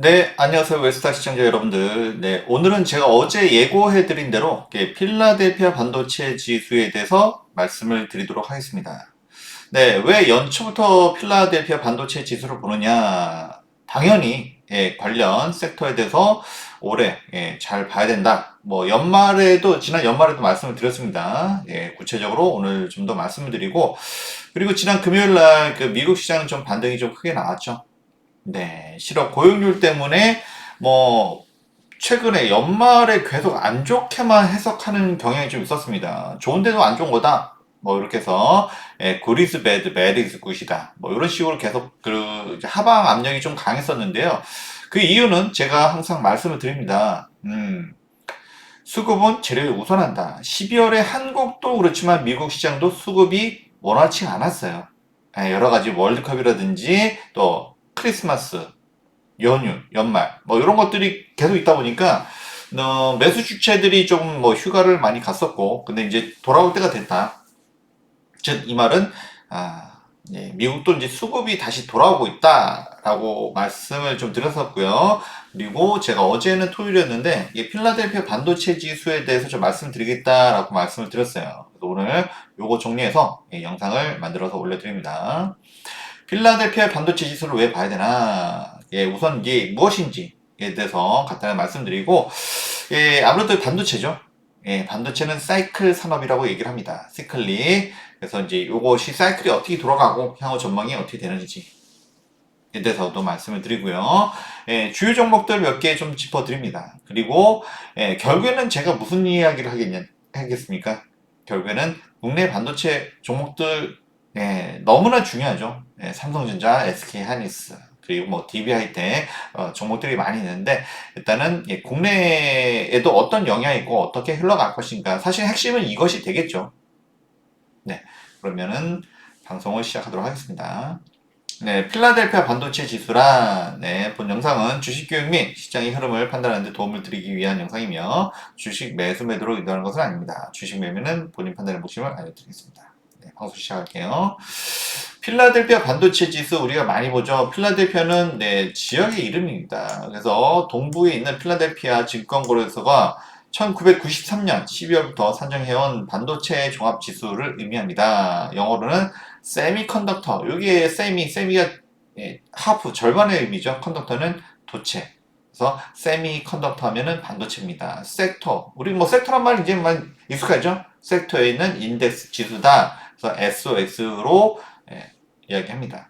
네, 안녕하세요. 웨스타 시청자 여러분들. 네, 오늘은 제가 어제 예고해드린 대로 필라델피아 반도체 지수에 대해서 말씀을 드리도록 하겠습니다. 네, 왜 연초부터 필라델피아 반도체 지수를 보느냐? 당연히 관련 섹터에 대해서 올해 잘 봐야 된다. 뭐 연말에도 지난 연말에도 말씀을 드렸습니다. 구체적으로 오늘 좀 더 말씀을 드리고 그리고 지난 금요일 날 그 미국 시장은 좀 반등이 좀 크게 나왔죠. 네, 실업 고용률 때문에 뭐 최근에 연말에 계속 안 좋게만 해석하는 경향이 좀 있었습니다. 좋은데도 안 좋은 거다. 뭐 이렇게 해서 good is bad, bad is good이다. 뭐 이런 식으로 계속 그 이제 하방 압력이 좀 강했었는데요. 그 이유는 제가 항상 말씀을 드립니다. 수급은 재료를 우선한다. 12월에 한국도 그렇지만 미국 시장도 수급이 원활치 않았어요. 여러 가지 월드컵이라든지 또 크리스마스, 연휴, 연말 뭐 이런 것들이 계속 있다 보니까 매수 주체들이 좀 뭐 휴가를 많이 갔었고 근데 이제 돌아올 때가 됐다. 즉 이 말은 미국도 이제 수급이 다시 돌아오고 있다라고 말씀을 좀 드렸었고요. 그리고 제가 어제는 토요일이었는데 필라델피아 반도체 지수에 대해서 좀 말씀드리겠다라고 말씀을 드렸어요. 그래서 오늘 요거 정리해서 영상을 만들어서 올려드립니다. 필라델피아 반도체 지수를 왜 봐야 되나? 우선 이게 무엇인지에 대해서 간단히 말씀드리고, 아무래도 반도체죠. 반도체는 사이클 산업이라고 얘기를 합니다. 시클릭. 그래서 이제 이것이 사이클이 어떻게 돌아가고 향후 전망이 어떻게 되는지에 대해서도 말씀을 드리고요. 주요 종목들 몇 개 좀 짚어드립니다. 그리고 결국에는 제가 무슨 이야기를 하겠습니까? 결국에는 국내 반도체 종목들 너무나 중요하죠. 삼성전자, SK하이닉스 그리고 뭐 DB하이텍 종목들이 많이 있는데 일단은 국내에도 어떤 영향이 있고 어떻게 흘러갈 것인가 사실 핵심은 이것이 되겠죠. 네, 그러면은 방송을 시작하도록 하겠습니다. 네, 필라델피아 반도체 지수란 본 영상은 주식 교육 및 시장의 흐름을 판단하는 데 도움을 드리기 위한 영상이며 주식 매수 매도로 인도하는 것은 아닙니다. 주식 매매는 본인 판단에 몫임을 알려드리겠습니다. 네, 방송 시작할게요. 필라델피아 반도체 지수 우리가 많이 보죠. 필라델피아는 지역의 이름입니다. 그래서 동부에 있는 필라델피아 증권거래소가 1993년 12월부터 산정해온 반도체 종합 지수를 의미합니다. 영어로는 세미컨덕터. 여기에 세미가 하프 절반의 의미죠. 컨덕터는 도체. 그래서 세미컨덕터 하면은 반도체입니다. 섹터. 우리 뭐 섹터란 말 이제만 익숙하죠? 섹터에 있는 인덱스 지수다. 그래서 SOX로 이야기합니다.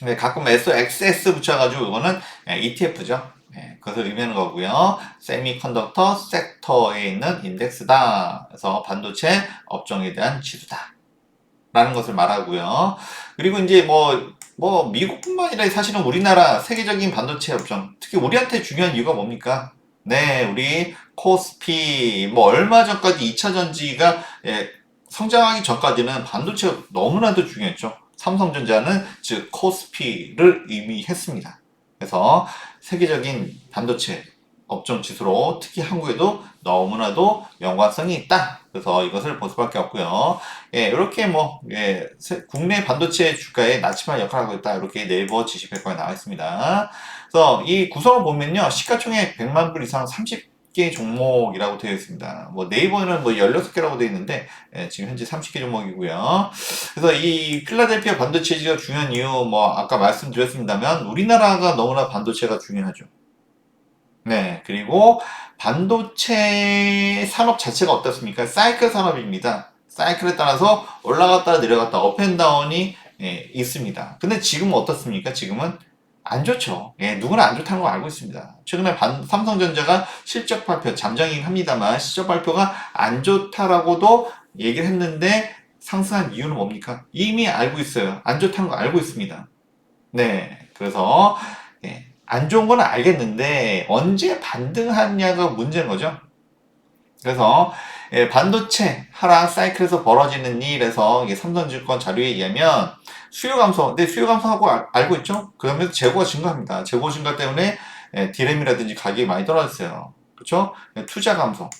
네, 가끔 SOXS 붙여가지고 이거는 ETF죠. 그것을 의미하는 거고요. 세미컨덕터 섹터에 있는 인덱스다. 그래서 반도체 업종에 대한 지수다. 라는 것을 말하고요. 그리고 이제 미국뿐만 아니라 사실은 우리나라 세계적인 반도체 업종, 특히 우리한테 중요한 이유가 뭡니까? 네, 우리 코스피, 뭐 얼마 전까지 2차 전지가 성장하기 전까지는 반도체가 너무나도 중요했죠. 삼성전자는 즉 코스피를 의미했습니다. 그래서 세계적인 반도체 업종 지수로 특히 한국에도 너무나도 연관성이 있다. 그래서 이것을 볼 수밖에 없고요. 이렇게 국내 반도체 주가에 나침반 역할을 하고 있다. 이렇게 네이버 지식백과에 나와 있습니다. 그래서 이 구성을 보면요. 시가총액 100만 불 이상 30개 종목이라고 되어 있습니다. 네이버에는 16개라고 되어 있는데 지금 현재 30개 종목이고요. 그래서 이 필라델피아 반도체지가 중요한 이유 아까 말씀드렸습니다만 우리나라가 너무나 반도체가 중요하죠. 네, 그리고 반도체 산업 자체가 어떻습니까? 사이클 산업입니다. 사이클에 따라서 올라갔다 내려갔다 업앤다운이 있습니다. 근데 지금은 어떻습니까? 지금은 안 좋죠. 누구나 안 좋다는 거 알고 있습니다. 최근에 삼성전자가 실적 발표, 잠정이긴 합니다만 실적 발표가 안 좋다라고도 얘기를 했는데 상승한 이유는 뭡니까? 이미 알고 있어요. 안 좋다는 거 알고 있습니다. 네, 그래서 안 좋은 건 알겠는데 언제 반등하냐가 문제인 거죠. 그래서 반도체 하락 사이클에서 벌어지는 일에서 삼성증권 자료에 의하면 수요 감소, 근데 수요 감소하고 알고 있죠? 그러면서 재고가 증가합니다. 재고 증가 때문에 디램이라든지 가격이 많이 떨어졌어요. 그렇죠? 투자 감소.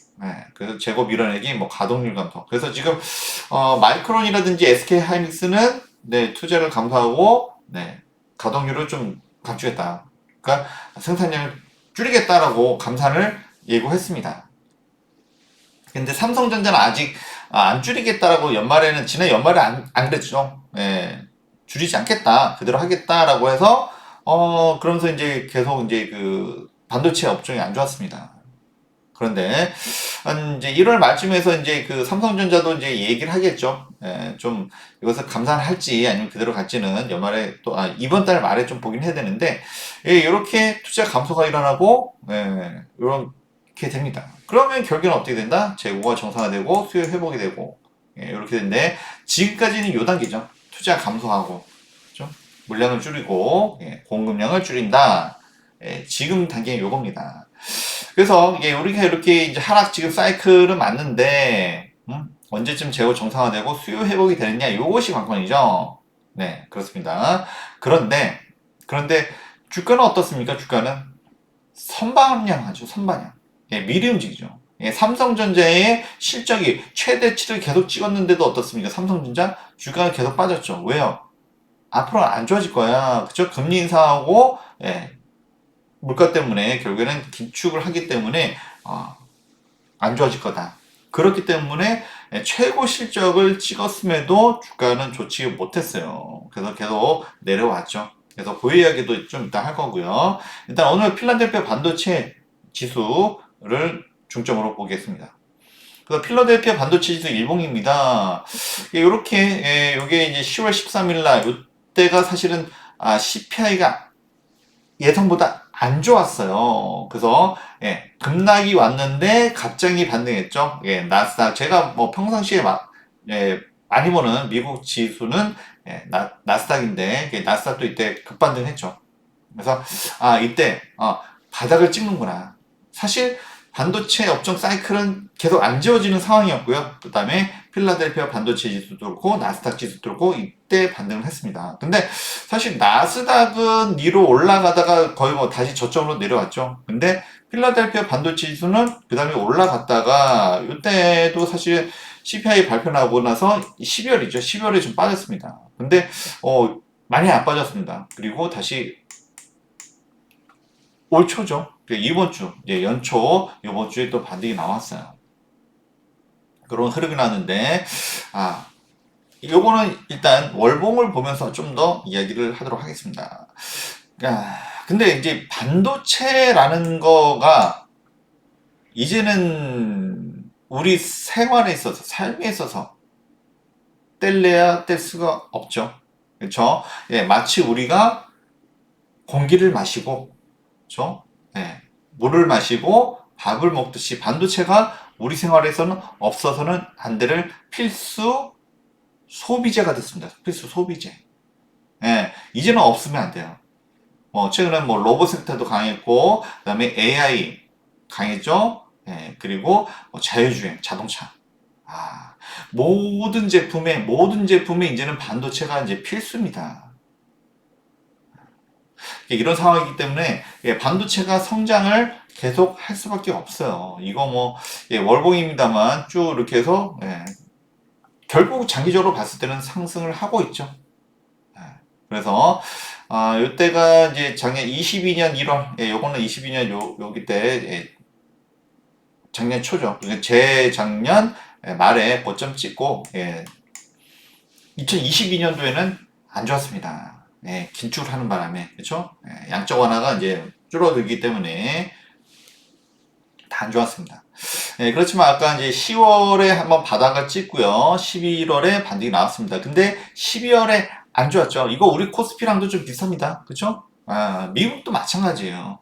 그래서 재고 밀어내기, 가동률 감소. 그래서 지금 마이크론이라든지 SK 하이닉스는 투자를 감소하고 가동률을 좀 감추겠다. 그러니까 생산량을 줄이겠다라고 감산을 예고했습니다. 근데 삼성전자는 아직 안 줄이겠다라고 연말에는 지난 연말에 안 그랬죠. 예, 줄이지 않겠다, 그대로 하겠다라고 해서 그러면서 이제 계속 이제 그 반도체 업종이 안 좋았습니다. 그런데 한 이제 1월 말쯤에서 이제 그 삼성전자도 이제 얘기를 하겠죠. 예, 좀 이것을 감산할지 아니면 그대로 갈지는 연말에 또 이번 달 말에 좀 보긴 해야 되는데, 예, 이렇게 투자 감소가 일어나고, 예, 이렇게 됩니다. 그러면 결국에는 어떻게 된다? 재고가 정상화되고 수요 회복이 되고, 예, 이렇게 되는데 지금까지는 요 단계죠. 투자 감소하고, 그죠? 물량을 줄이고, 예, 공급량을 줄인다. 예, 지금 단계는 요겁니다. 그래서 이게 우리가 이렇게 이제 하락 지금 사이클은 맞는데, 언제쯤 재고 정상화되고 수요 회복이 되느냐, 요것이 관건이죠. 네, 그렇습니다. 그런데 주가는 어떻습니까? 주가는 선방향하죠, 선방향. 예, 미리 움직이죠. 예, 삼성전자의 실적이 최대치를 계속 찍었는데도 어떻습니까? 삼성전자 주가가 계속 빠졌죠. 왜요? 앞으로 안 좋아질 거야. 그죠? 금리 인상하고, 예, 물가 때문에 결국에는 기축을 하기 때문에 안 좋아질 거다. 그렇기 때문에 최고 실적을 찍었음에도 주가는 좋지 못했어요. 그래서 계속 내려왔죠. 그래서 그 이야기도 좀 이따 할 거고요. 일단 오늘 필라델피아 반도체 지수를 중점으로 보겠습니다. 그래서 필라델피아 반도체 지수 일봉입니다. 이렇게 이게 이제 10월 13일 날 이때가 사실은 CPI가 예상보다 안 좋았어요. 그래서 예, 급락이 왔는데 갑자기 반등했죠. 예, 나스닥 제가 뭐 평상시에 예, 많이 보는 미국 지수는 예, 나스닥인데 나스닥도 이때 급반등했죠. 그래서 이때 바닥을 찍는구나. 사실 반도체 업종 사이클은 계속 안 지워지는 상황이었고요. 그 다음에 필라델피아 반도체 지수도 그렇고 나스닥 지수도 그렇고 이때 반등을 했습니다. 근데 사실 나스닥은 위로 올라가다가 거의 뭐 다시 저점으로 내려왔죠. 근데 필라델피아 반도체 지수는 그 다음에 올라갔다가 이때도 사실 CPI 발표 나고 나서 12월이죠. 12월에 좀 빠졌습니다. 근데 많이 안 빠졌습니다. 그리고 다시 올 초죠. 이번 주, 연초, 이번 주에 또 반등이 나왔어요. 그런 흐름이 나는데, 요거는 일단 월봉을 보면서 좀 더 이야기를 하도록 하겠습니다. 근데 이제 반도체라는 거가 이제는 우리 생활에 있어서, 삶에 있어서 뗄래야 뗄 수가 없죠. 그렇죠? 예, 마치 우리가 공기를 마시고, 그렇죠? 예, 물을 마시고 밥을 먹듯이 반도체가 우리 생활에서는 없어서는 안 될 필수 소비재가 됐습니다. 필수 소비재. 예, 이제는 없으면 안 돼요. 최근에 뭐 로봇 섹터도 강했고, 그다음에 AI 강했죠. 예, 그리고 자율주행, 자동차. 모든 제품에 이제는 반도체가 이제 필수입니다. 이런 상황이기 때문에 반도체가 성장을 계속 할 수밖에 없어요. 이거 뭐 월봉입니다만 쭉 이렇게 해서 결국 장기적으로 봤을 때는 상승을 하고 있죠. 그래서 이때가 이제 작년 22년 1월, 요거는 22년 여기 때 작년 초죠. 재작년 말에 고점 찍고 2022년도에는 안 좋았습니다. 긴축을 하는 바람에, 그렇죠? 양적 완화가 이제 줄어들기 때문에 다 안 좋았습니다. 그렇지만 아까 이제 10월에 한번 바닥을 찍고요. 11월에 반등이 나왔습니다. 근데 12월에 안 좋았죠. 이거 우리 코스피랑도 좀 비슷합니다. 그렇죠? 미국도 마찬가지예요.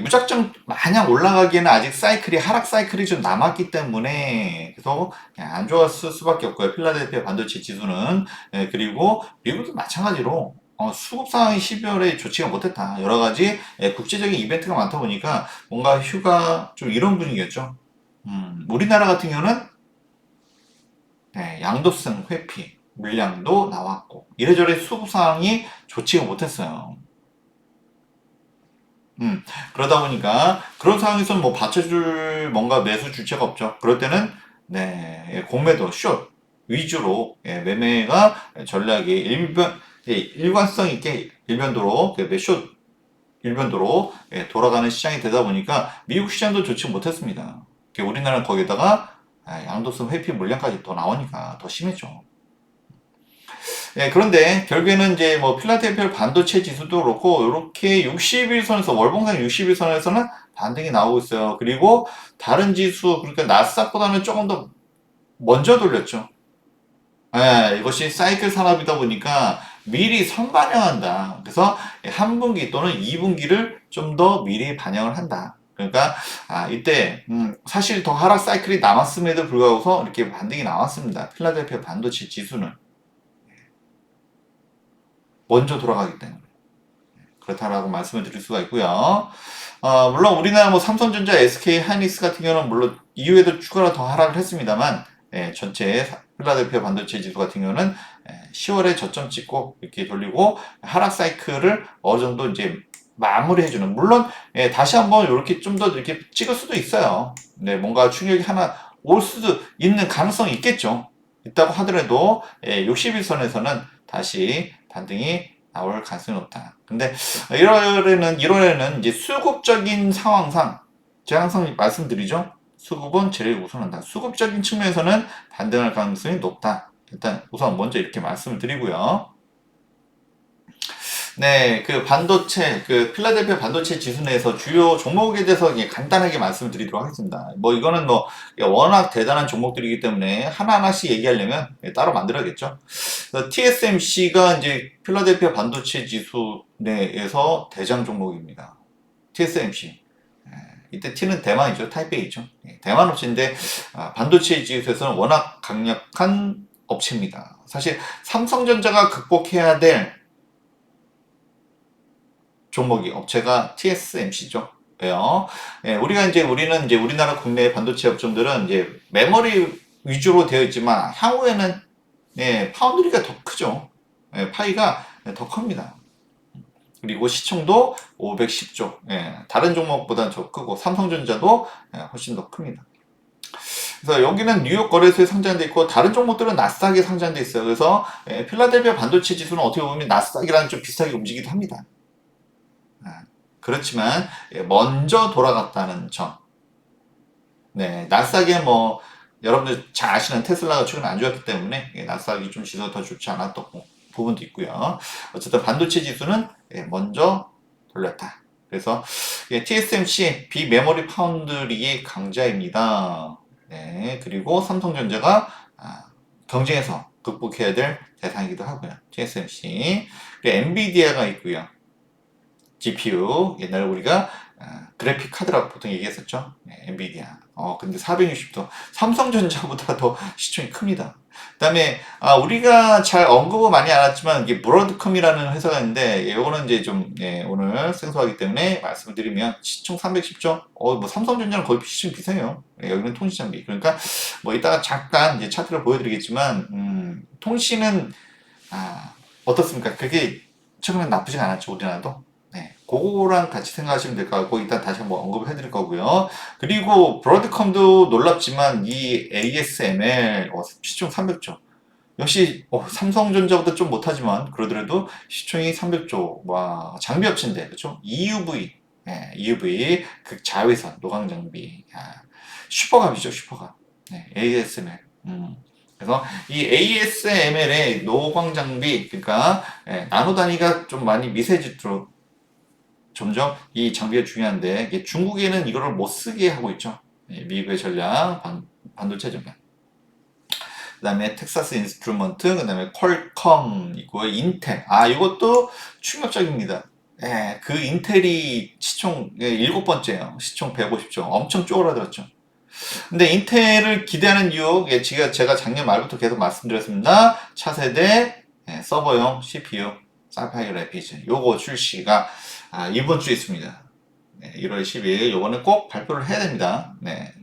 무작정 마냥 올라가기에는 아직 하락 사이클이 좀 남았기 때문에 그래서 안 좋았을 수밖에 없고요. 필라델피아 반도체 지수는. 그리고 미국도 마찬가지로 수급 상황이 12월에 좋지가 못했다. 여러 가지 국제적인 이벤트가 많다 보니까 뭔가 휴가 좀 이런 분위기였죠. 우리나라 같은 경우는 양도성 회피, 물량도 나왔고 이래저래 수급 상황이 좋지가 못했어요. 그러다 보니까 그런 상황에서는 뭐 받쳐줄 뭔가 매수 주체가 없죠. 그럴 때는 공매도 숏 위주로 매매가 전략이 일관성 있게 일변도로, 몇쇼 일변도로 돌아가는 시장이 되다 보니까 미국 시장도 좋지 못했습니다. 우리나라는 거기다가 양도세 회피 물량까지 더 나오니까 더 심했죠. 그런데 결국에는 이제 뭐 필라델피아 반도체 지수도 그렇고 이렇게 60일선에서 월봉상 60일선에서는 반등이 나오고 있어요. 그리고 다른 지수 그러니까 나스닥보다는 조금 더 먼저 돌렸죠. 이것이 사이클 산업이다 보니까 미리 선반영한다. 그래서 한 분기 또는 2분기를 좀 더 미리 반영을 한다. 그러니까 이때 사실 더 하락 사이클이 남았음에도 불구하고 이렇게 반등이 나왔습니다. 필라델피아 반도체 지수는 먼저 돌아가기 때문에 그렇다라고 말씀을 드릴 수가 있고요. 물론 우리나라 뭐 삼성전자, SK 하이닉스 같은 경우는 물론 이후에도 추가로 더 하락을 했습니다만 전체 필라델피아 반도체 지수 같은 경우는 10월에 저점 찍고 이렇게 돌리고 하락 사이클을 어느 정도 이제 마무리해주는 물론 다시 한번 이렇게 좀 더 이렇게 찍을 수도 있어요. 뭔가 충격이 하나 올 수도 있는 가능성이 있겠죠. 있다고 하더라도 60일선에서는 다시 반등이 나올 가능성이 높다. 근데 1월에는 이제 수급적인 상황상 제가 항상 말씀드리죠. 수급은 제일 우선한다. 수급적인 측면에서는 반등할 가능성이 높다. 일단 우선 먼저 이렇게 말씀을 드리고요. 네, 그 반도체, 그 필라델피아 반도체 지수 내에서 주요 종목에 대해서 간단하게 말씀을 드리도록 하겠습니다. 뭐 이거는 뭐 워낙 대단한 종목들이기 때문에 하나하나씩 얘기하려면 따로 만들어야겠죠. TSMC가 이제 필라델피아 반도체 지수 내에서 대장 종목입니다. TSMC. 이때 T는 대만이죠. 타이페이죠. 대만 업체인데 반도체 지수에서는 워낙 강력한 업체입니다. 사실 삼성전자가 극복해야 될 종목이 업체가 TSMC죠. 왜요? 우리는 이제 우리나라 국내 반도체 업종들은 이제 메모리 위주로 되어 있지만 향후에는 파운드리가 더 크죠. 파이가 더 큽니다. 그리고 시총도 510조. 다른 종목보다는 더 크고 삼성전자도 훨씬 더 큽니다. 그래서 여기는 뉴욕 거래소에 상장돼 있고 다른 종목들은 나스닥에 상장돼 있어요. 그래서 필라델피아 반도체 지수는 어떻게 보면 나스닥이랑 좀 비슷하게 움직이기도 합니다. 그렇지만 먼저 돌아갔다는 점. 나스닥에 뭐 여러분들 잘 아시는 테슬라가 최근에 안 좋았기 때문에 나스닥이 좀 지수가 더 좋지 않았던 부분도 있고요. 어쨌든 반도체 지수는 먼저 돌렸다. 그래서 TSMC 비메모리 파운드리의 강자입니다. 그리고 삼성전자가 경쟁에서 극복해야 될 대상이기도 하고요. TSMC 그리고 엔비디아가 있고요. GPU 옛날에 우리가 그래픽 카드라고 보통 얘기했었죠. 엔비디아. 근데 460도 삼성전자보다 더 시총이 큽니다. 그다음에 우리가 잘 언급은 많이 안 했지만 이게 브로드컴이라는 회사가 있는데 이거는 이제 좀 오늘 생소하기 때문에 말씀을 드리면 시총 310조. 뭐 삼성전자는 거의 시총 비슷해요. 여기는 통신장비. 그러니까 뭐 이따가 잠깐 이제 차트를 보여드리겠지만 통신은 어떻습니까? 그게 최근에 나쁘지 않았죠. 우리나라도. 그거랑 같이 생각하시면 될 것 같고 일단 다시 한번 언급을 해드릴 거고요. 그리고 브로드컴도 놀랍지만 이 ASML 시총 300조. 역시 삼성전자보다 좀 못하지만 그러더라도 시총이 300조. 와 장비 업체인데 그렇죠? EUV, EUV 극자외선 노광 장비. 슈퍼갑이죠 슈퍼갑. ASML. 그래서 이 ASML의 노광 장비 그러니까 나노 단위가 좀 많이 미세지도록 점점 이 장비가 중요한데 중국에는 이거를 못 쓰게 하고 있죠. 미국의 전략 반도체 전략. 그 다음에 텍사스 인스트루먼트, 그 다음에 퀄컴 있고요. 인텔. 이것도 충격적입니다. 그 인텔이 시총 7번째예요. 시총 150조. 엄청 쪼그라들었죠. 근데 인텔을 기대하는 이유, 제가 작년 말부터 계속 말씀드렸습니다. 차세대 서버용 CPU, 사파이어 래피드. 요거 출시가 이번 주에 있습니다. 1월 10일 요거는 꼭 발표를 해야 됩니다.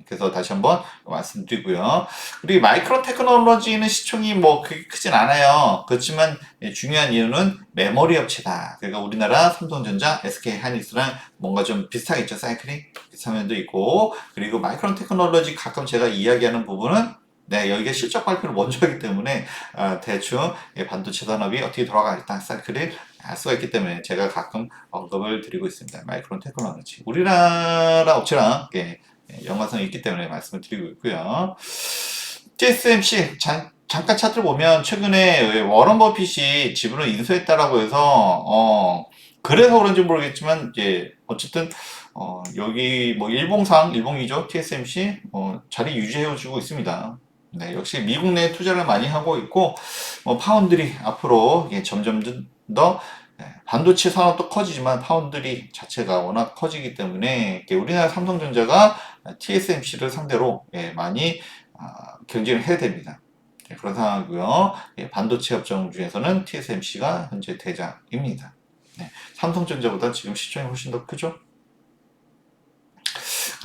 그래서 다시 한번 말씀드리고요. 그리고 마이크론 테크놀로지는 시총이 뭐 그렇게 크진 않아요. 그렇지만 중요한 이유는 메모리 업체다. 그러니까 우리나라 삼성전자, SK 하이닉스랑 뭔가 좀 비슷하겠죠. 사이클이 비슷한 면도 있고 그리고 마이크론 테크놀로지 가끔 제가 이야기하는 부분은 네, 여기가 실적 발표를 먼저 하기 때문에 대충 반도체 산업이 어떻게 돌아가겠다 사이클을 알 수가 있기 때문에 제가 가끔 언급을 드리고 있습니다. 마이크론 테크놀로지. 우리나라 업체랑 연관성이 있기 때문에 말씀을 드리고 있고요. TSMC 잠깐 차트를 보면 최근에 워런 버핏이 지분을 인수했다라고 해서 그래서 그런지 모르겠지만 이제 어쨌든 여기 뭐 일봉이죠. TSMC 자리 유지해주고 있습니다. 네, 역시 미국 내 투자를 많이 하고 있고 파운드리 앞으로 점점 더 반도체 산업도 커지지만 파운드리 자체가 워낙 커지기 때문에 우리나라 삼성전자가 TSMC를 상대로 많이 경쟁을 해야 됩니다. 그런 상황이고요. 반도체 업종 중에서는 TSMC가 현재 대장입니다. 네, 삼성전자보다 지금 시총이 훨씬 더 크죠?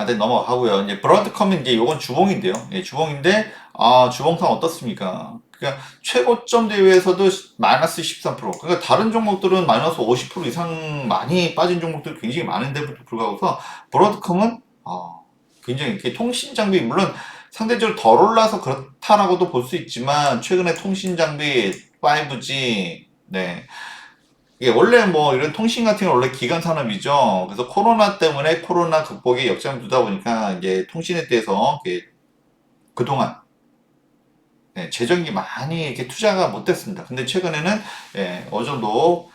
네, 넘어가고요. 이제 브로드컴은 이제 요건 주봉인데요. 주봉인데 주봉상 어떻습니까? 그러니까 최고점 대비해서도 마이너스 13%. 그러니까 다른 종목들은 마이너스 50% 이상 많이 빠진 종목들이 굉장히 많은데도 불구하고 브로드컴은 굉장히 이렇게 통신 장비 물론 상대적으로 덜 올라서 그렇다라고도 볼 수 있지만 최근에 통신 장비 5G 네. 이게 원래 뭐 이런 통신 같은 건 원래 기간 산업이죠. 그래서 코로나 때문에 코로나 극복에 역점을 두다 보니까 이제 통신에 대해서 그동안 재정이 많이 이렇게 투자가 못 됐습니다. 근데 최근에는 어느 정도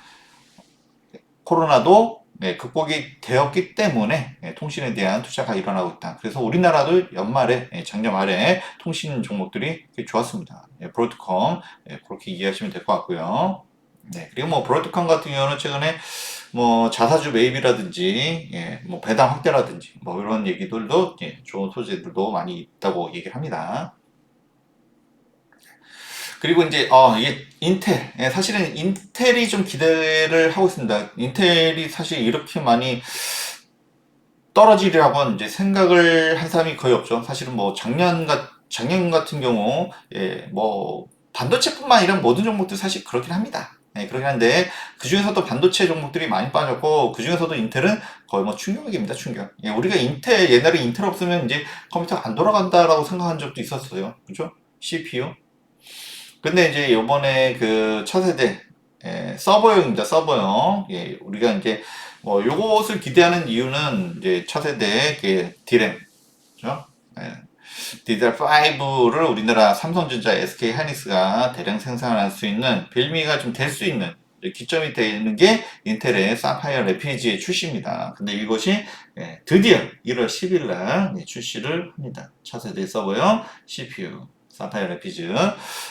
코로나도 극복이 되었기 때문에 통신에 대한 투자가 일어나고 있다. 그래서 우리나라도 연말에 작년 말에 통신 종목들이 좋았습니다. 브로드컴 그렇게 이해하시면 될 것 같고요. 네, 그리고 뭐 브로드컴 같은 경우는 최근에 뭐 자사주 매입이라든지 뭐 배당 확대라든지 뭐 이런 얘기들도 좋은 소재들도 많이 있다고 얘기를 합니다. 그리고 이제 이게 인텔 사실은 인텔이 좀 기대를 하고 있습니다. 인텔이 사실 이렇게 많이 떨어지리라고는 이제 생각을 한 사람이 거의 없죠. 사실은 뭐 작년 같은 경우 뭐 반도체뿐만 아니라 모든 종목들 사실 그렇긴 합니다. 그렇긴 한데 그 중에서도 반도체 종목들이 많이 빠졌고 그 중에서도 인텔은 거의 뭐 충격입니다. 충격. 우리가 옛날에 인텔 없으면 이제 컴퓨터가 안 돌아간다라고 생각한 적도 있었어요. 그죠? CPU. 근데 이제 요번에 그 차세대 서버용입니다. 서버용. 우리가 이제 뭐 요것을 기대하는 이유는 이제 차세대 디램, 그죠? DDR5를 우리나라 삼성전자, SK 하이닉스가 대량 생산할 수 있는 빌미가 좀 될 수 있는 기점이 되는 게 인텔의 사파이어 레피지의 출시입니다. 근데 이것이 드디어 1월 10일 날 출시를 합니다. 차세대 서버용 CPU. 사파이어 레피즈.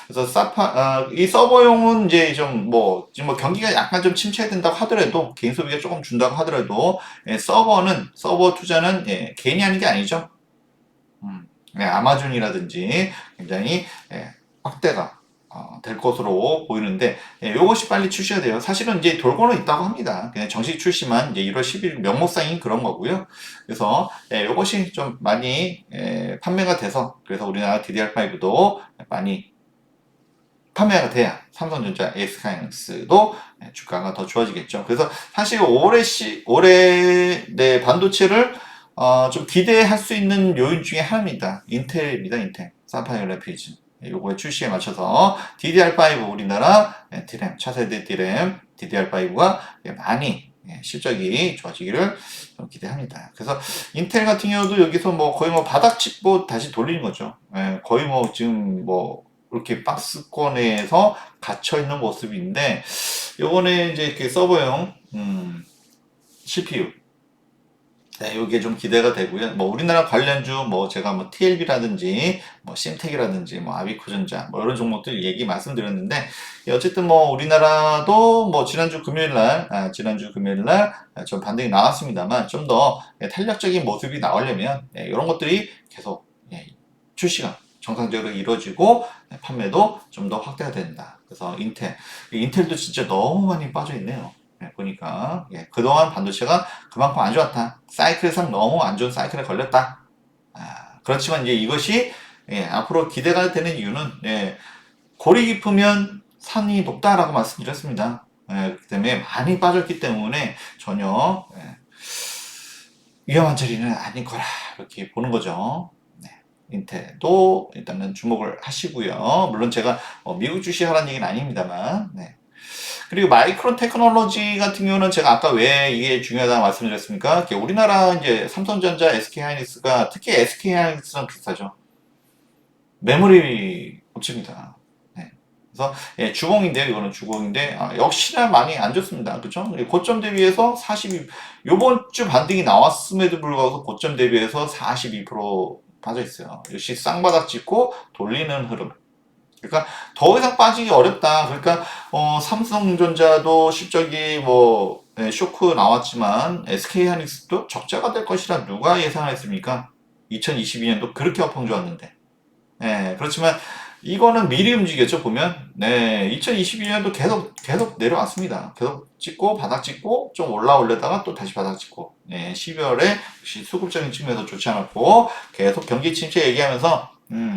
그래서 이 서버용은 이제 지금 뭐 경기가 약간 좀 침체된다고 하더라도, 개인 소비가 조금 준다고 하더라도, 서버 투자는 개인이 하는 게 아니죠. 아마존이라든지 굉장히 확대가 될 것으로 보이는데 이것이 빨리 출시가 돼요. 사실은 이제 돌고는 있다고 합니다. 그냥 정식 출시만 이제 1월 10일 명목상인 그런 거고요. 그래서 이것이 좀 많이 판매가 돼서 그래서 우리나라 DDR5도 많이 판매가 돼야 삼성전자, SK하이닉스도 주가가 더 좋아지겠죠. 그래서 사실 올해 반도체를 좀 기대할 수 있는 요인 중에 하나입니다. 인텔입니다. 인텔. 사파이어 레피즈. 요거의 출시에 맞춰서 DDR5 우리나라 디램, 차세대 디램 DDR5가 많이 실적이 좋아지기를 좀 기대합니다. 그래서 인텔 같은 경우도 여기서 뭐 거의 뭐 바닥집보 다시 돌리는 거죠. 거의 뭐 지금 뭐 이렇게 박스권에서 갇혀 있는 모습인데 요번에 이제 그 서버용 CPU 요게 좀 기대가 되고요. 뭐 우리나라 관련주 뭐 제가 뭐 TLB라든지 뭐 심텍이라든지 뭐 아비코전자 뭐 이런 종목들 얘기 말씀드렸는데 어쨌든 뭐 우리나라도 뭐 지난주 금요일 날 좀 반등이 나왔습니다만 좀 더 탄력적인 모습이 나오려면 이런 것들이 계속 출시가 정상적으로 이루어지고 판매도 좀 더 확대가 된다. 그래서 인텔도 진짜 너무 많이 빠져 있네요. 보니까 그동안 반도체가 그만큼 안 좋았다. 사이클상 너무 안 좋은 사이클에 걸렸다. 그렇지만 이제 이것이 앞으로 기대가 되는 이유는 골이 깊으면 산이 높다라고 말씀드렸습니다. 그렇기 때문에 많이 빠졌기 때문에 전혀 위험한 자리는 아닌 거라 이렇게 보는 거죠. 인텔도 일단은 주목을 하시고요. 물론 제가 미국 주식 하라는 얘기는 아닙니다만. 네. 그리고 마이크론 테크놀로지 같은 경우는 제가 아까 왜 이게 중요하다고 말씀드렸습니까? 우리나라 이제 삼성전자, SK하이닉스가 특히 SK하이닉스랑 비슷하죠. 메모리 업체입니다. 네. 그래서 예, 주봉인데요. 이거는 주봉인데 역시나 많이 안 좋습니다. 그렇죠? 고점 대비해서 42 요번 주 반등이 나왔음에도 불구하고 고점 대비해서 42% 빠져 있어요. 역시 쌍바닥 찍고 돌리는 흐름. 그러니까 더 이상 빠지기 어렵다. 그러니까 삼성전자도 실적이 뭐 쇼크 나왔지만 SK하이닉스도 적자가 될 것이라 누가 예상했습니까? 2022년도 그렇게 업황 좋았는데. 예, 그렇지만 이거는 미리 움직였죠, 보면. 네, 2022년도 계속 내려왔습니다. 계속 찍고, 바닥 찍고, 좀 올라오려다가 또 다시 바닥 찍고. 예, 12월에 역시 수급적인 측면에서 좋지 않았고, 계속 경기 침체 얘기하면서,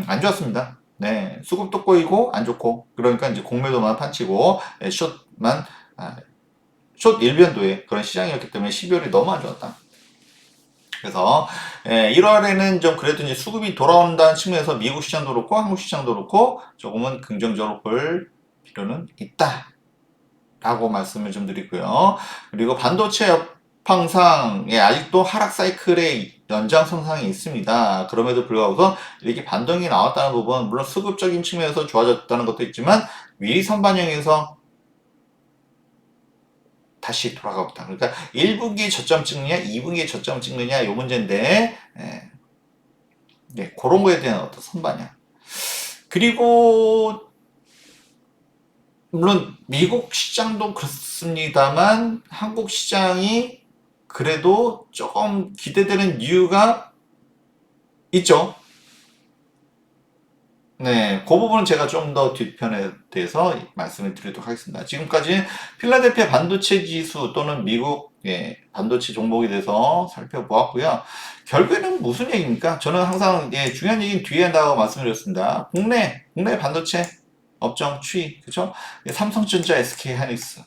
안 좋았습니다. 네, 수급도 꼬이고, 안 좋고. 그러니까 이제 공매도만 판치고, 숏만, 숏 일변도의 그런 시장이었기 때문에 12월이 너무 안 좋았다. 그래서 1월에는 좀 그래도 이제 수급이 돌아온다는 측면에서 미국 시장도 그렇고 한국 시장도 그렇고 조금은 긍정적으로 볼 필요는 있다라고 말씀을 좀 드리고요. 그리고 반도체 업황상 아직도 하락 사이클의 연장선상이 있습니다. 그럼에도 불구하고 이렇게 반등이 나왔다는 부분, 물론 수급적인 측면에서 좋아졌다는 것도 있지만 미리 선반영해서 다시 돌아가보다. 그러니까 1분기에 저점 찍느냐, 2분기에 저점 찍느냐, 요 문제인데, 네, 그런 거에 대한 어떤 선반영. 그리고, 물론, 미국 시장도 그렇습니다만, 한국 시장이 그래도 조금 기대되는 이유가 있죠. 네, 그 부분은 제가 좀 더 뒷편에 대해서 말씀을 드리도록 하겠습니다. 지금까지 필라델피아 반도체 지수 또는 미국 반도체 종목에 대해서 살펴보았고요. 결국에는 무슨 얘기입니까? 저는 항상 중요한 얘기는 뒤에 한다고 말씀드렸습니다. 국내 반도체 업종 추이, 그죠? 삼성전자, SK하이닉스.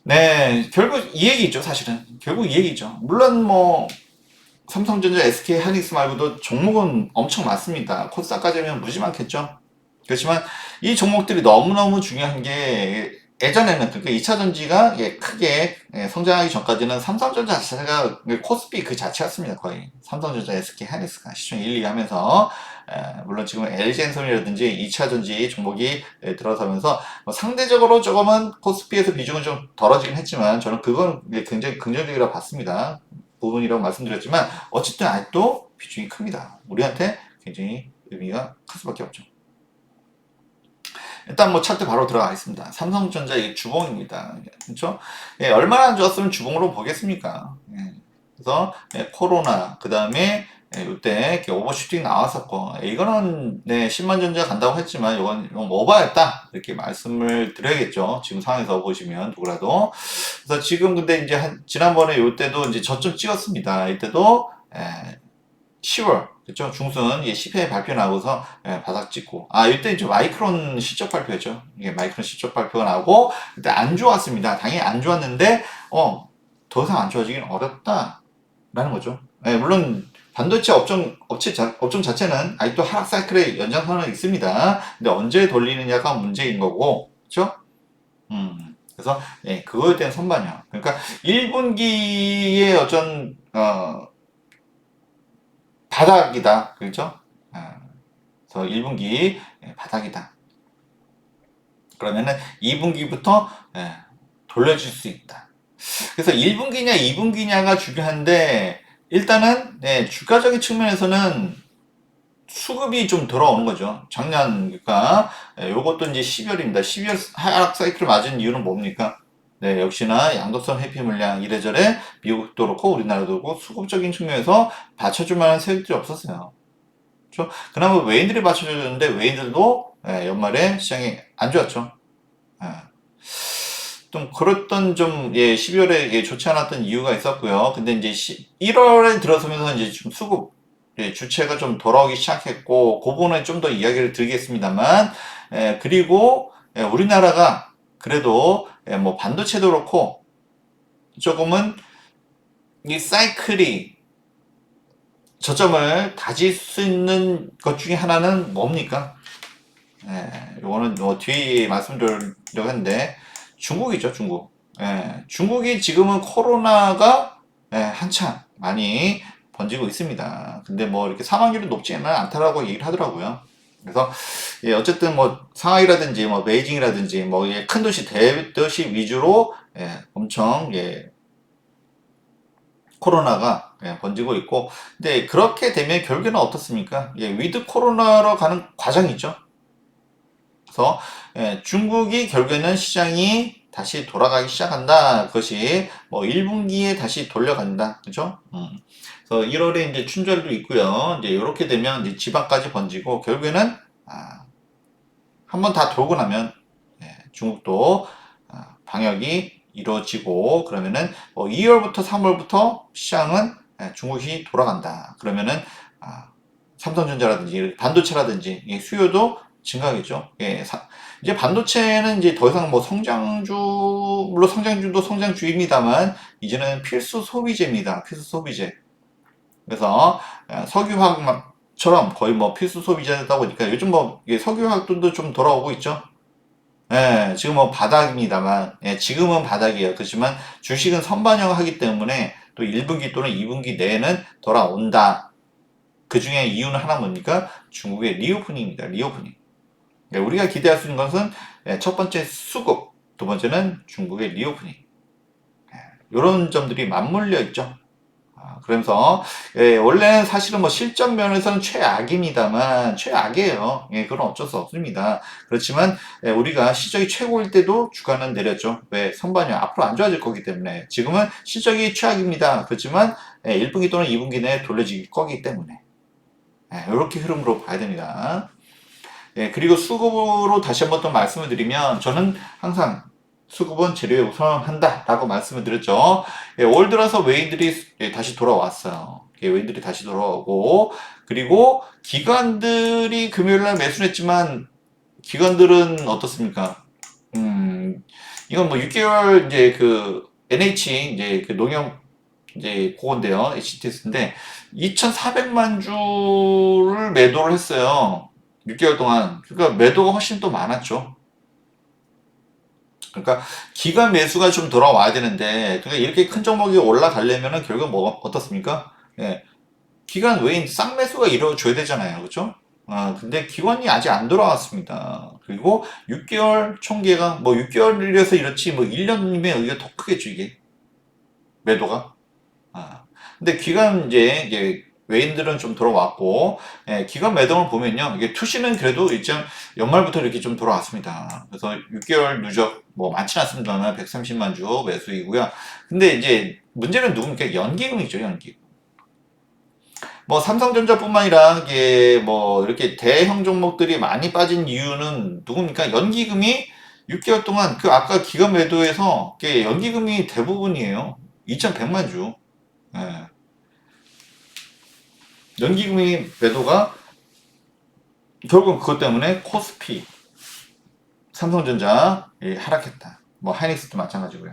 네, 결국 이 얘기죠, 사실은. 결국 이 얘기죠. 물론 뭐 삼성전자, SK하이닉스 말고도 종목은 엄청 많습니다. 코스닥까지 하면 무지 많겠죠. 그렇지만 이 종목들이 너무너무 중요한 게 예전에는 그러니까 2차 전지가 크게 성장하기 전까지는 삼성전자 자체가 코스피 그 자체였습니다. 거의 삼성전자, SK하이닉스가 시총 1, 2 하면서 물론 지금 LG엔솔이라든지 2차 전지 종목이 들어서면서 뭐 상대적으로 조금은 코스피에서 비중은 좀 덜어지긴 했지만 저는 그건 굉장히 긍정적이라고 봤습니다. 부분이라고 말씀드렸지만 어쨌든 아직도 비중이 큽니다. 우리한테 굉장히 의미가 클 수밖에 없죠. 일단 뭐 차트 바로 들어가겠습니다. 삼성전자 이 주봉입니다. 그렇죠? 얼마나 안 좋았으면 주봉으로 보겠습니까? 그래서 코로나 그 다음에 이때 오버슈팅 나왔었고 이거는 10만 전자 간다고 했지만 이건 오버였다 이렇게 말씀을 드려야겠죠. 지금 상황에서 보시면 누구라도. 그래서 지금 근데 이제 지난번에 이때도 이제 저점 찍었습니다. 이때도 10월 그렇죠? 중순 CPI 발표 나고서 바닥 찍고 이때 이제 마이크론 실적 발표였죠. 이게 마이크론 실적 발표가 나오고 그때 안 좋았습니다. 당연히 안 좋았는데 더 이상 안 좋아지긴 어렵다라는 거죠. 물론 반도체 업종 자체는 아직도 하락 사이클의 연장선은 있습니다. 근데 언제 돌리느냐가 문제인 거고, 그렇죠? 그래서 그거에 대한 선반영. 그러니까 1분기에 어떤 바닥이다, 그렇죠? 그래서 1분기 바닥이다. 그러면은 2분기부터 돌려줄 수 있다. 그래서 1분기냐 2분기냐가 중요한데 일단은 주가적인 측면에서는 수급이 좀 돌아오는 거죠. 작년 그러니까 요것도 이제 12월입니다. 12월 하락 사이클을 맞은 이유는 뭡니까? 역시나 양도성 회피 물량 이래저래 미국도 그렇고 우리나라도 그렇고 수급적인 측면에서 받쳐줄 만한 세력들이 없었어요. 그렇죠? 그나마 외인들이 받쳐줬는데 외인들도 연말에 시장이 안 좋았죠. 좀 그랬던 좀 12월에 좋지 않았던 이유가 있었고요. 근데 이제 1월에 들어서면서 이제 좀 수급 주체가 좀 돌아오기 시작했고 그 부분에 좀 더 이야기를 드리겠습니다만 그리고 우리나라가 그래도 뭐 반도체도 그렇고 조금은 이 사이클이 저점을 다질 수 있는 것 중에 하나는 뭡니까? 요거는 뭐 뒤에 말씀드리려고 했는데 중국이죠, 중국. 중국이 지금은 코로나가 한참 많이 번지고 있습니다. 근데 뭐 이렇게 사망률이 높지는 않다라고 얘기를 하더라고요. 그래서 어쨌든 뭐 상하이라든지 뭐 베이징이라든지 뭐 큰 도시 대도시 위주로 엄청 코로나가 번지고 있고, 근데 그렇게 되면 결국에는 어떻습니까? 위드 코로나로 가는 과정이죠. 그래서 중국이 결국에는 시장이 다시 돌아가기 시작한다. 그것이 뭐 1분기에 다시 돌려간다. 그죠? 그래서 1월에 이제 춘절도 있고요. 이제 이렇게 되면 이제 지방까지 번지고 결국에는 한번 다 돌고 나면 중국도 방역이 이루어지고 그러면은 2월부터 3월부터 시장은 중국이 돌아간다. 그러면은 삼성전자라든지 반도체라든지 수요도 증가하겠죠. 이제 반도체는 이제 더 이상 뭐 성장주, 물론 성장주도 성장주입니다만 이제는 필수 소비재입니다. 필수 소비재. 그래서 석유화학처럼 거의 뭐 필수 소비재다 보니까 요즘 뭐 석유화학도 좀 돌아오고 있죠. 지금 뭐 바닥입니다만, 지금은 바닥이에요. 그렇지만 주식은 선반영하기 때문에 또 1분기 또는 2분기 내에는 돌아온다. 그 중에 이유는 하나 뭡니까? 중국의 리오프닝입니다. 리오프닝. 우리가 기대할 수 있는 것은 첫 번째 수급, 두 번째는 중국의 리오프닝. 이런 점들이 맞물려 있죠. 그래서 원래는 사실은 뭐 실적 면에서는 최악입니다만 최악이에요. 그건 어쩔 수 없습니다. 그렇지만 우리가 실적이 최고일 때도 주가는 내렸죠. 왜? 선반영 앞으로 안 좋아질 거기 때문에. 지금은 실적이 최악입니다. 그렇지만 1분기 또는 2분기 내에 돌려질 거기 때문에 이렇게 흐름으로 봐야 됩니다. 그리고 수급으로 다시 한번 또 말씀을 드리면 저는 항상 수급은 재료에 우선한다라고 말씀을 드렸죠. 올 들어서 외인들이 다시 돌아왔어요. 외인들이 다시 돌아오고 그리고 기관들이 금요일날 매수를 했지만 기관들은 어떻습니까? 이건 뭐 6개월 이제 그 NH 이제 그 농협 이제 그건데요. HTS인데 2,400만 주를 매도를 했어요. 6개월 동안. 그러니까 매도가 훨씬 또 많았죠. 그러니까 기관 매수가 좀 돌아와야 되는데 그러니까 이렇게 큰 종목이 올라가려면은 결국 뭐 어떻습니까? 기관 외인 쌍매수가 이루어져야 되잖아요. 그렇죠? 근데 기관이 아직 안 돌아왔습니다. 그리고 6개월 총계가 뭐 6개월이라서 이렇지 뭐 1년이면 이게 더 크겠죠, 이게. 매도가. 근데 기관 이제 외인들은 좀 들어왔고, 기관 매동을 보면요. 이게 투시는 그래도 일정 연말부터 이렇게 좀 돌아왔습니다. 그래서 6개월 누적 뭐 많지는 않습니다만 130만 주 매수이고요. 근데 이제 문제는 누굽니까? 연기금이죠, 연기금. 뭐 삼성전자뿐만 아니라 이게 뭐 이렇게 대형 종목들이 많이 빠진 이유는 누굽니까? 연기금이 6개월 동안 그 아까 기관 매도에서 연기금이 대부분이에요. 2,100만 주. 예. 연기금의 매도가 결국 그것 때문에 코스피, 삼성전자 하락했다. 뭐 하이닉스도 마찬가지고요.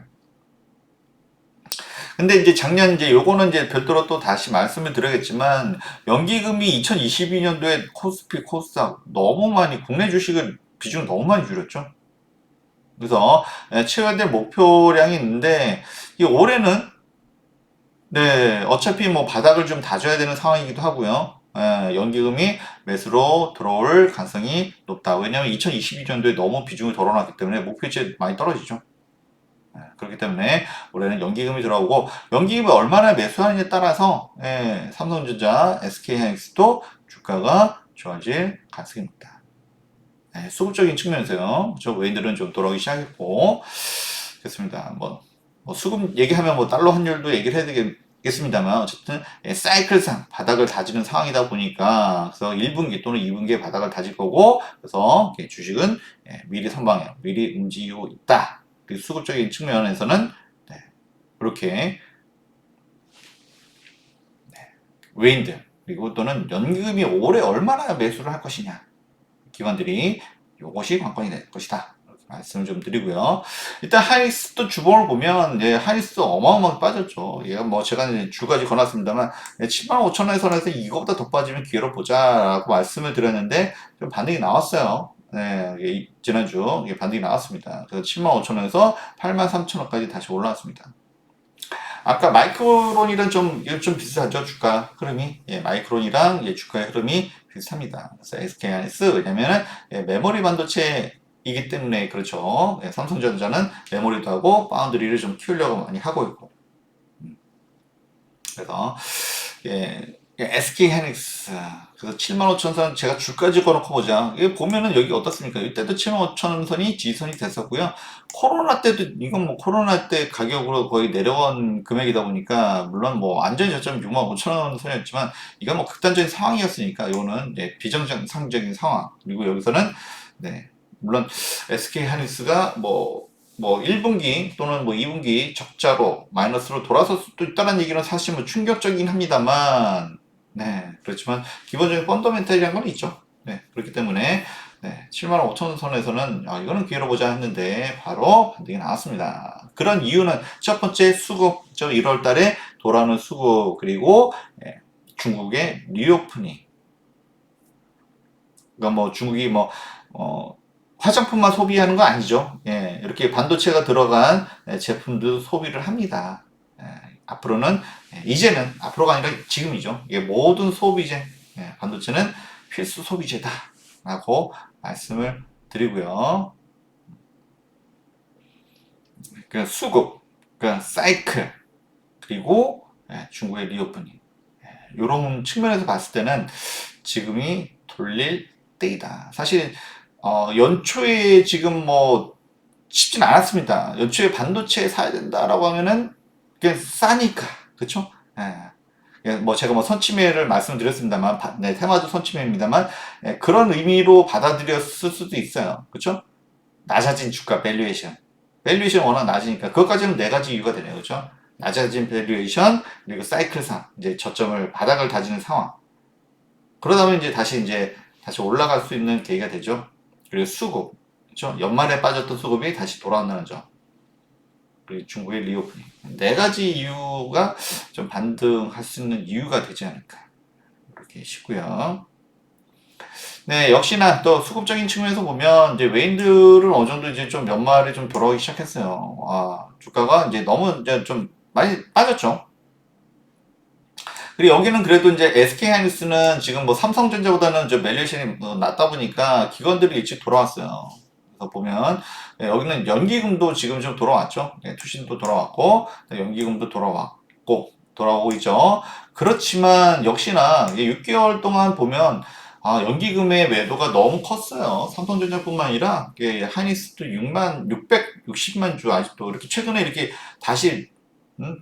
근데 이제 작년 이제 요거는 이제 별도로 또 다시 말씀을 드려야겠지만 연기금이 2022년도에 코스피, 코스닥 너무 많이 국내 주식을 비중을 너무 많이 줄였죠. 그래서 채워야 될 목표량이 있는데 이 올해는 어차피 뭐 바닥을 좀 다져야 되는 상황이기도 하고요. 연기금이 매수로 들어올 가능성이 높다. 왜냐하면 2022년도에 너무 비중을 덜어놨기 때문에 목표치 많이 떨어지죠. 그렇기 때문에 올해는 연기금이 들어오고 연기금이 얼마나 매수하느냐에 따라서 삼성전자, SK하이닉스도 주가가 좋아질 가능성이 높다. 수급적인 측면에서요. 저 외인들은 좀 돌아오기 시작했고 그렇습니다. 뭐 수급 얘기하면 뭐 달러 환율도 얘기를 해야 되겠습니다만 어쨌든 사이클상 바닥을 다지는 상황이다 보니까 그래서 1분기 또는 2분기에 바닥을 다질 거고 그래서 주식은 미리 선방해 미리 움직이고 있다. 그리고 수급적인 측면에서는 이렇게 외인들 그리고 또는 연금이 올해 얼마나 매수를 할 것이냐 기관들이 이것이 관건이 될 것이다. 말씀을 좀 드리고요. 일단 하이닉스도 주봉을 보면 예, 하이닉스도 어마어마하게 빠졌죠. 얘가 뭐 제가 이제 주까지 거놨습니다만 75,000원의 선에서 이거보다 더 빠지면 기회로 보자라고 말씀을 드렸는데 좀 반등이 나왔어요. 네, 지난주 반등이 나왔습니다. 그래서 75,000원에서 83,000원까지 다시 올라왔습니다. 아까 마이크론이랑 좀 비슷하죠, 주가 흐름이. 예, 마이크론이랑 예, 주가의 흐름이 비슷합니다. 그래서 SK 하이닉스, 왜냐면은 예, 메모리 반도체이기 때문에 그렇죠. 예, 삼성전자는 메모리도 하고 파운드리를 좀 키우려고 많이 하고 있고. 그래서 예, SK 하이닉스 그래서 75,000선 제가 줄까지 걸어놓고 보자. 이게 보면은 여기 어떻습니까? 이때도 75,000선이 지지선이 됐었고요. 코로나 때도 이건 뭐 코로나 때 가격으로 거의 내려온 금액이다 보니까 물론 뭐 완전히 저점 65,000원 선이었지만 이건 뭐 극단적인 상황이었으니까 이거는 예, 비정상적인 상황. 그리고 여기서는 네, 물론 SK 하이닉스가 뭐 1분기 또는 뭐 2분기 적자로 마이너스로 돌아설 수도 있다는 얘기는 사실 뭐 충격적이긴 합니다만 네 그렇지만 기본적인 펀더멘탈이란 건 있죠. 네 그렇기 때문에 네, 75,000원 선에서는 이거는 기회로 보자 했는데 바로 반등이 나왔습니다. 그런 이유는 첫 번째 수급 저 1월 달에 돌아오는 수급 그리고 예, 중국의 리오프닝 그러니까 뭐 중국이 뭐 화장품만 소비하는 거 아니죠. 예, 이렇게 반도체가 들어간 제품도 소비를 합니다. 예, 앞으로는 이제는 앞으로가 아니라 지금이죠. 이게 모든 소비재 반도체는 필수 소비재다라고 말씀을 드리고요. 그 수급, 그 사이클 그리고 중국의 리오프닝 이런 측면에서 봤을 때는 지금이 돌릴 때이다. 사실 연초에 지금 뭐 쉽진 않았습니다. 연초에 반도체 사야 된다라고 하면은 그게 싸니까 그렇죠? 예. 뭐 제가 뭐 선침해를 말씀드렸습니다만 네, 테마도 선침해입니다만 그런 의미로 받아들였을 수도 있어요. 그렇죠? 낮아진 주가 밸류에이션 워낙 낮으니까 그것까지는 네 가지 이유가 되네요. 그렇죠? 낮아진 밸류에이션 그리고 사이클상 이제 저점을 바닥을 다지는 상황. 그러다 보면 이제 다시 올라갈 수 있는 계기가 되죠. 그리고 수급. 그렇죠? 연말에 빠졌던 수급이 다시 돌아온다는 점. 그리고 중국의 리오프닝. 네 가지 이유가 좀 반등할 수 있는 이유가 되지 않을까. 이렇게 싶고요. 네, 역시나 또 수급적인 측면에서 보면 이제 외인들은 어느 정도 이제 좀 연말에 좀 돌아오기 시작했어요. 주가가 이제 너무 이제 좀 많이 빠졌죠. 그리고 여기는 그래도 이제 SK 하이닉스는 지금 뭐 삼성전자보다는 좀 밸류에이션이 낮다 보니까 기관들이 일찍 돌아왔어요. 그래서 보면 여기는 연기금도 지금 좀 돌아왔죠. 투신도 돌아왔고 연기금도 돌아오고 있죠. 그렇지만 역시나 6개월 동안 보면 연기금의 매도가 너무 컸어요. 삼성전자뿐만 아니라 하이닉스도 660만 주 아직도 이렇게 최근에 이렇게 다시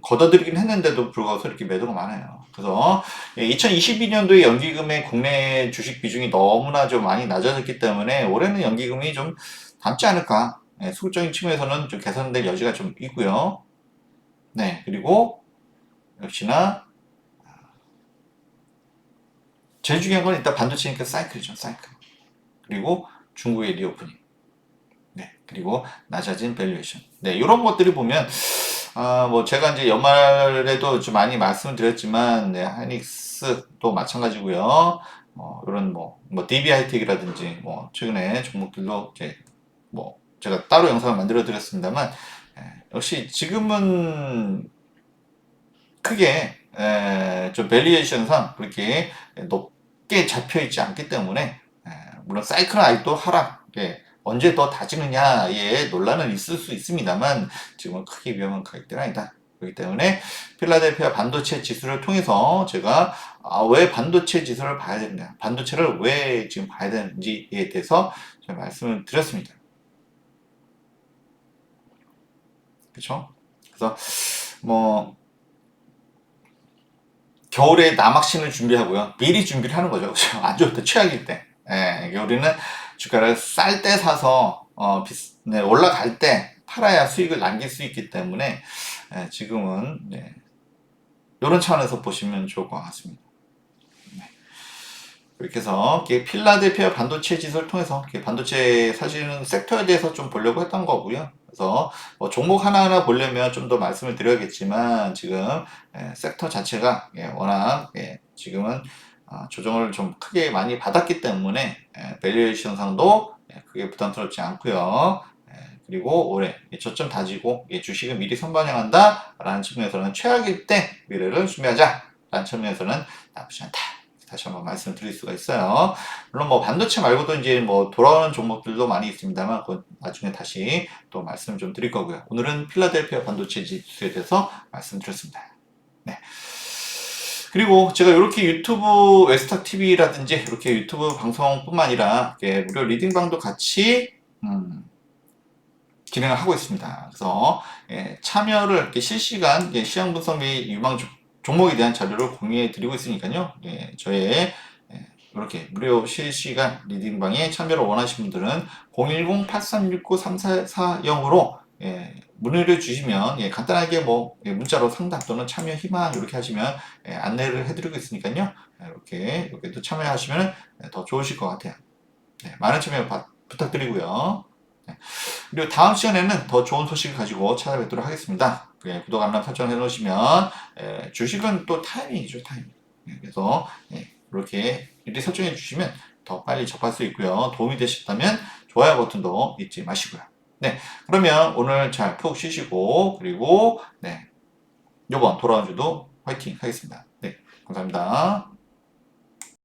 걷어들이긴 했는데도 불구하고 이렇게 매도가 많아요. 그래서 2022년도에 연기금의 국내 주식 비중이 너무나 좀 많이 낮아졌기 때문에 올해는 연기금이 좀 담지 않을까. 수급적인 측면에서는 좀 개선될 여지가 좀 있고요. 네, 그리고 역시나 제일 중요한 건 일단 반도체니까 사이클이죠, 사이클. 그리고 중국의 리오프닝. 네, 그리고 낮아진 밸류에이션. 네, 이런 것들이 보면 뭐 제가 이제 연말에도 좀 많이 말씀을 드렸지만 네, 하이닉스도 마찬가지고요. 이런 뭐 DB 하이텍이라든지 뭐 최근에 종목들도 이제 뭐 제가 따로 영상을 만들어 드렸습니다만 역시 지금은 크게 좀 밸류에이션상 그렇게 높게 잡혀 있지 않기 때문에 물론 사이클은 아직도 하락 언제 더 다지느냐에 논란은 있을 수 있습니다만 지금은 크게 위험한 가격대는 아니다. 그렇기 때문에 필라델피아 반도체 지수를 통해서 제가 왜 반도체 지수를 봐야 되느냐, 반도체를 왜 지금 봐야 되는지에 대해서 제가 말씀을 드렸습니다. 그렇죠? 그래서 뭐 겨울에 남학신을 준비하고요. 미리 준비를 하는 거죠. 그렇죠? 안 좋을 때, 최악일 때. 우리는 주가를 쌀 때 사서 올라갈 때 팔아야 수익을 남길 수 있기 때문에 지금은 이런 차원에서 보시면 좋을 것 같습니다. 이렇게 해서 이렇게 필라델피아 반도체 지수를 통해서 이렇게 반도체 사실은 섹터에 대해서 좀 보려고 했던 거고요. 그래서 뭐 종목 하나하나 보려면 좀 더 말씀을 드려야겠지만 지금 섹터 자체가 워낙 지금은 조정을 좀 크게 많이 받았기 때문에 밸류에이션 상도 크게 부담스럽지 않고요. 그리고 올해 저점 다지고 주식을 미리 선반영한다 라는 측면에서는 최악일 때 미래를 준비하자 라는 측면에서는 나쁘지 않다. 다시 한번 말씀을 드릴 수가 있어요. 물론 뭐 반도체 말고도 이제 뭐 돌아오는 종목들도 많이 있습니다만 그 나중에 다시 또 말씀을 좀 드릴 거고요. 오늘은 필라델피아 반도체 지수에 대해서 말씀드렸습니다. 네. 그리고 제가 이렇게 유튜브 웨스탁 TV라든지 이렇게 유튜브 방송뿐만 아니라 무료 리딩방도 같이 진행을 하고 있습니다. 그래서 참여를 이렇게 실시간 시장 분석 및 유망 종목에 대한 자료를 공유해 드리고 있으니까요. 저의 이렇게 무료 실시간 리딩방에 참여를 원하시는 분들은 010-8369-3440으로 문의를 주시면 간단하게 뭐 문자로 상담 또는 참여 희망 이렇게 하시면 안내를 해드리고 있으니까요. 이렇게도 참여하시면 더 좋으실 것 같아요. 많은 참여 부탁드리고요. 그리고 다음 시간에는 더 좋은 소식을 가지고 찾아뵙도록 하겠습니다. 구독, 알람 설정 해놓으시면 주식은 또 타이밍이죠, 타이밍. 그래서 이렇게 미리 설정해 주시면 더 빨리 접할 수 있고요. 도움이 되셨다면 좋아요 버튼도 잊지 마시고요. 네, 그러면 오늘 잘 푹 쉬시고 그리고 이번 돌아온 주도 화이팅 하겠습니다. 네, 감사합니다.